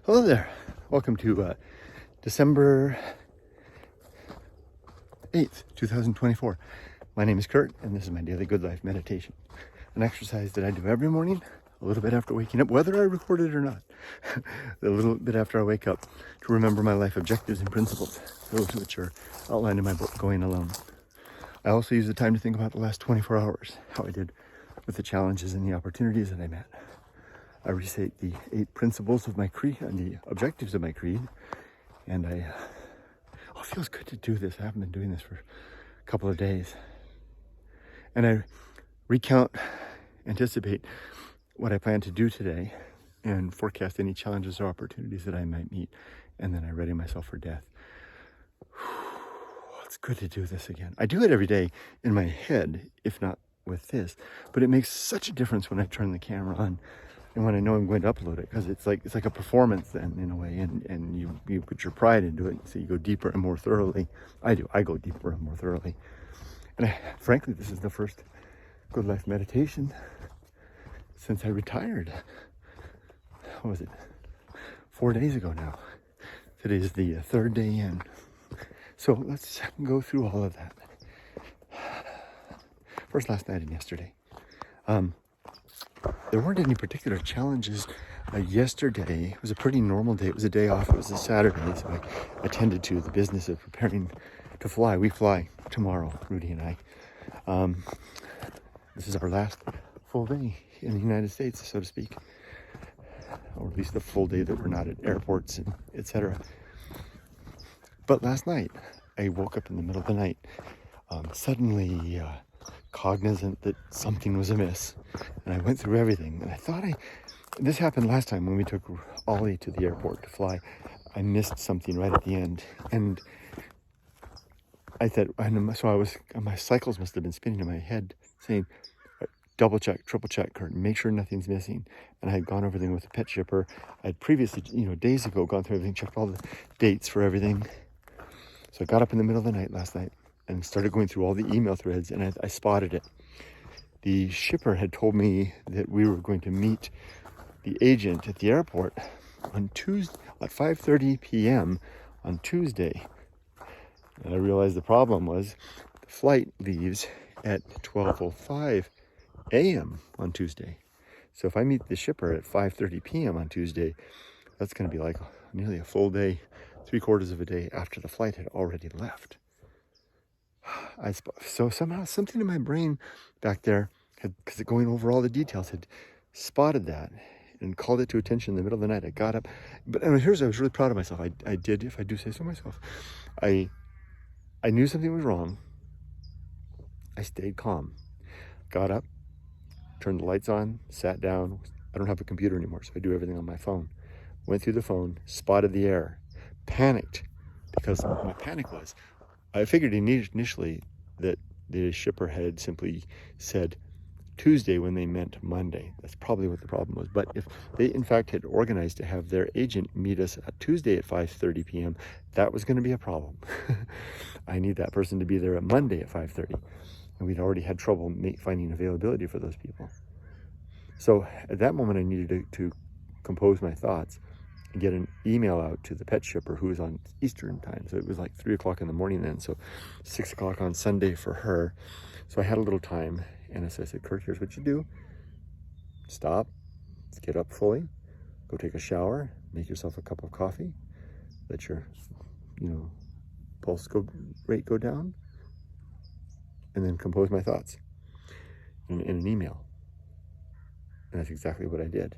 Hello there. Welcome to December 8th, 2024. My name is Kurt, and this is my daily good life meditation. An exercise that I do every morning, a little bit after waking up, whether I record it or not. A little bit after I wake up, to remember my life objectives and principles, those which are outlined in my book, Going Alone. I also use the time to think about the last 24 hours, how I did with the challenges and the opportunities that I met. I recite the 8 principles of my creed and the objectives of my creed, and it feels good to do this. I haven't been doing this for a couple of days. And I recount, anticipate what I plan to do today, and forecast any challenges or opportunities that I might meet, and then I ready myself for death. It's good to do this again. I do it every day in my head, if not with this, but it makes such a difference when I turn the camera on and when I know I'm going to upload it, because it's like a performance then, in a way, and you put your pride into it, so you go deeper and more thoroughly. I go deeper and more thoroughly. And frankly, this is the first good life meditation since I retired. What was it? 4 days ago now. Today is the 3rd day in. So let's go through all of that. First, last night and yesterday. There weren't any particular challenges yesterday. It was a pretty normal day. It was a day off. It was a Saturday, so I attended to the business of preparing to fly. We fly tomorrow, Rudy and I. This is our last full day in the United States, so to speak, or at least the full day that we're not at airports and etc. But last night, I woke up in the middle of the night, suddenly cognizant that something was amiss, and I went through everything, and I thought this happened last time when we took Ollie to the airport to fly. I missed something right at the end, and I thought, so my cycles must have been spinning in my head saying, double check, triple check, Kurt, make sure nothing's missing. And I had gone over everything with the pet shipper. I had previously, days ago, gone through everything, checked all the dates for everything. So I got up in the middle of the night last night and started going through all the email threads, and I spotted it. The shipper had told me that we were going to meet the agent at the airport on Tuesday at 5:30 p.m. on Tuesday. And I realized the problem was the flight leaves at 12:05 a.m. on Tuesday. So if I meet the shipper at 5:30 p.m. on Tuesday, that's going to be like nearly a full day, 3/4 of a day after the flight had already left. So somehow something in my brain back there, because going over all the details, had spotted that and called it to attention in the middle of the night. I got up, but I was really proud of myself. I did, if I do say so myself, I knew something was wrong. I stayed calm, got up, turned the lights on, sat down. I don't have a computer anymore, so I do everything on my phone. Went through the phone, spotted the error, panicked, because my panic was, I figured initially that the shipper had simply said Tuesday when they meant Monday. That's probably what the problem was. But if they in fact had organized to have their agent meet us at Tuesday at 5:30 p.m., that was going to be a problem. I need that person to be there at Monday at 5:30. And we'd already had trouble finding availability for those people. So at that moment, I needed to compose my thoughts and get an email out to the pet shipper, who was on Eastern time. So it was like 3 o'clock in the morning then, so 6 o'clock on Sunday for her. So I had a little time, and so I said, Kurt, here's what you do. Stop, get up fully, go take a shower, make yourself a cup of coffee, let your, pulse rate go down, and then compose my thoughts in an email. And that's exactly what I did.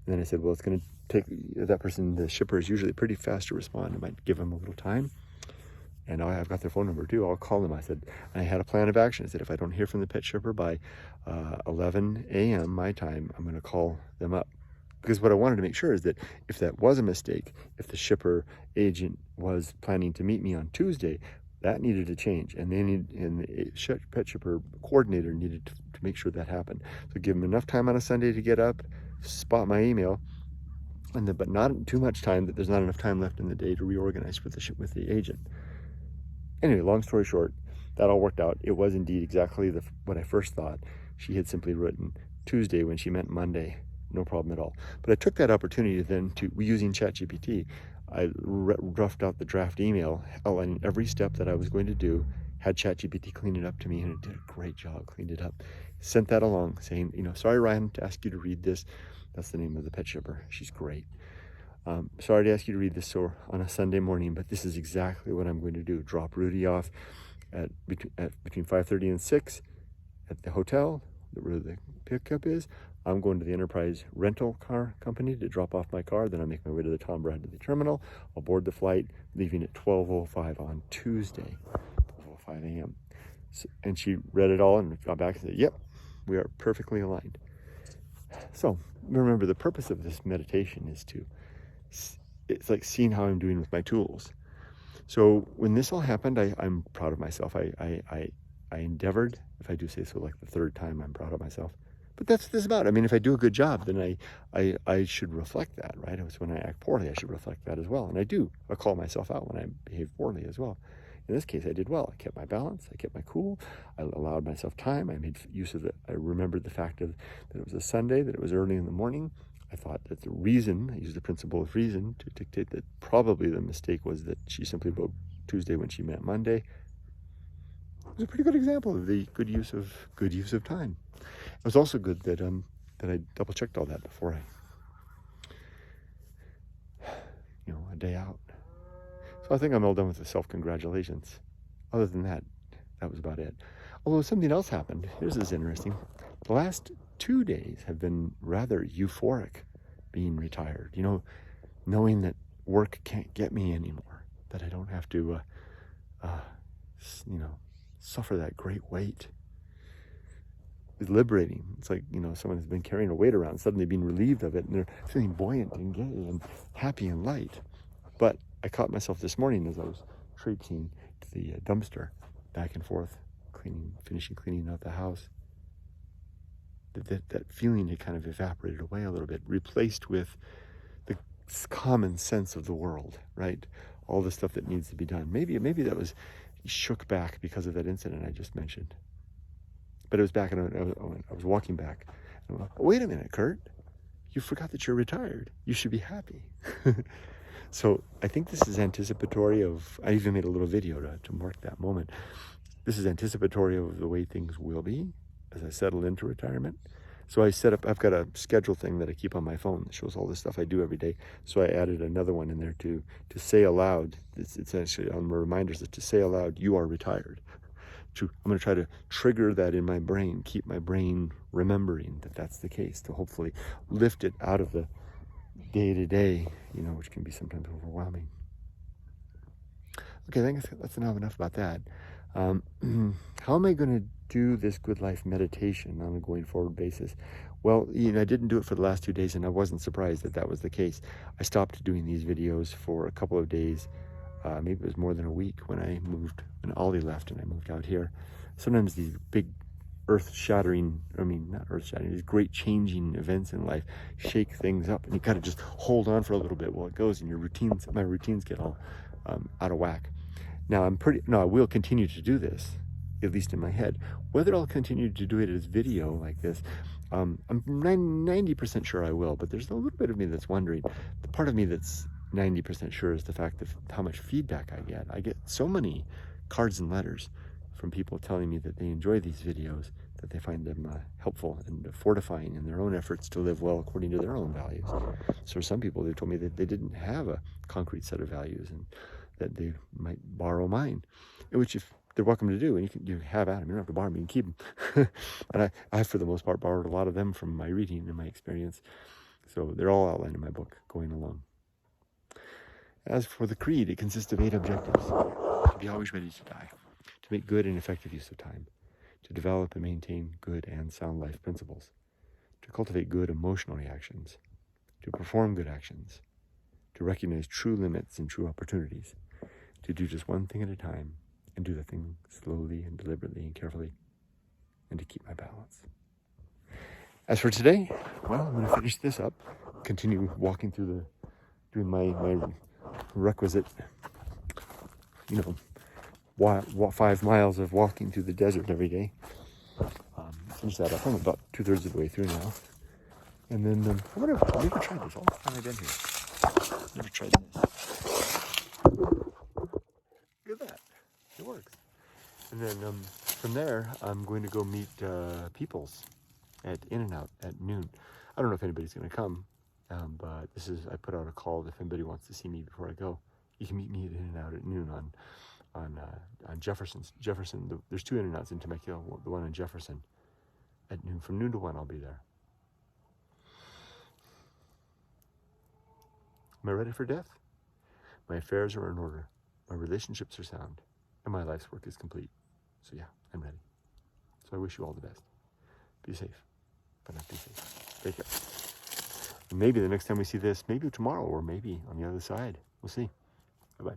And then I said, well, it's going to take that person, the shipper is usually pretty fast to respond. I might give them a little time. And now I've got their phone number too. I'll call them. I said, I had a plan of action. I said, if I don't hear from the pet shipper by 11 a.m. my time, I'm going to call them up. Because what I wanted to make sure is that if that was a mistake, if the shipper agent was planning to meet me on Tuesday, that needed to change, and the pet shipper coordinator needed to make sure that happened. So give them enough time on a Sunday to get up, spot my email, but not too much time that there's not enough time left in the day to reorganize with the agent. Anyway, long story short, that all worked out. It was indeed exactly what I first thought. She had simply written Tuesday when she meant Monday, no problem at all. But I took that opportunity then to, using ChatGPT, I roughed out the draft email outlining every step that I was going to do, had ChatGPT clean it up to me, and it did a great job, cleaned it up. Sent that along saying, sorry, Ryan, to ask you to read this. That's the name of the pet shipper. She's great. Sorry to ask you to read this on a Sunday morning, but this is exactly what I'm going to do. Drop Rudy off at between 5:30 and 6 at the hotel where the pickup is. I'm going to the Enterprise rental car company to drop off my car. Then I make my way to the Tom Bradley terminal. I'll board the flight, leaving at 12:05 on Tuesday, 12:05 a.m. And she read it all and got back and said, yep, we are perfectly aligned. So remember, the purpose of this meditation is it's like seeing how I'm doing with my tools. So when this all happened, I'm proud of myself. I endeavored, if I do say so, like the third time, I'm proud of myself. But that's what this is about. I mean, if I do a good job, then I should reflect that, right? It was when I act poorly, I should reflect that as well. And I do. I call myself out when I behave poorly as well. In this case, I did well. I kept my balance. I kept my cool. I allowed myself time. I made use of it. I remembered the fact that it was a Sunday, that it was early in the morning. I thought that the reason, I used the principle of reason to dictate that probably the mistake was that she simply wrote Tuesday when she meant Monday. It was a pretty good example of the good use of time. It was also good that I double checked all that before a day out. So I think I'm all done with the self-congratulations. Other than that, that was about it. Although something else happened. This is interesting. The last 2 days have been rather euphoric being retired. Knowing that work can't get me anymore. That I don't have to, suffer that great weight. It's liberating. It's like, someone has been carrying a weight around, suddenly being relieved of it, and they're feeling buoyant and gay and happy and light. But I caught myself this morning as I was traipsing to the dumpster, back and forth, finishing cleaning out the house. That feeling had kind of evaporated away a little bit, replaced with the common sense of the world, right? All the stuff that needs to be done. Maybe that was shook back because of that incident I just mentioned. But it was back, and I was walking back. And I'm like, wait a minute, Kurt. You forgot that you're retired. You should be happy. So I think this is anticipatory of, I even made a little video to mark that moment. This is anticipatory of the way things will be as I settle into retirement. So I've got a schedule thing that I keep on my phone that shows all the stuff I do every day. So I added another one in there to say aloud. It's actually on the reminders to say aloud, you are retired. I'm going to try to trigger that in my brain, keep my brain remembering that that's the case, to hopefully lift it out of the day-to-day, which can be sometimes overwhelming. Okay, I think that's enough about that. How am I going to do this good life meditation on a going forward basis? Well, I didn't do it for the last 2 days, and I wasn't surprised that was the case. I stopped doing these videos for a couple of days. Maybe it was more than a week when Ollie left and I moved out here. Sometimes these big these great changing events in life shake things up, and you gotta just hold on for a little bit while it goes, and my routines get all out of whack. Now I will continue to do this, at least in my head. Whether I'll continue to do it as video like this, I'm 90% sure I will, but there's a little bit of me that's wondering. The part of me that's 90% sure is the fact of how much feedback I get. I get so many cards and letters from people telling me that they enjoy these videos, that they find them helpful and fortifying in their own efforts to live well according to their own values. So some people, they told me that they didn't have a concrete set of values and that they might borrow mine, which if they're welcome to do, and you have at them, you don't have to borrow them, you can keep them. And I for the most part borrowed a lot of them from my reading and my experience. So they're all outlined in my book, Going Alone. As for the creed, it consists of 8 objectives: to be always ready to die, to make good and effective use of time, to develop and maintain good and sound life principles, to cultivate good emotional reactions, to perform good actions, to recognize true limits and true opportunities, to do just one thing at a time, and do the thing slowly and deliberately and carefully, and to keep my balance. As for today, well, I'm going to finish this up, continue walking through doing my requisite, 5 miles of walking through the desert every day. Finish that up. I'm about 2/3 of the way through now. And then I've never tried this. All the time I've been here, never tried this. Look at that, it works. And then from there, I'm going to go meet Peoples at In-N-Out at noon. I don't know if anybody's going to come, but I put out a call if anybody wants to see me before I go. You can meet me at In-N-Out at noon on Jefferson. There's 2 In-N-Outs in Temecula, the one in Jefferson at noon. From noon to 1, I'll be there. Am I ready for death? My affairs are in order. My relationships are sound. And my life's work is complete. So yeah, I'm ready. So I wish you all the best. Be safe. But not be safe. Take care. And maybe the next time we see this, maybe tomorrow or maybe on the other side. We'll see. Bye-bye.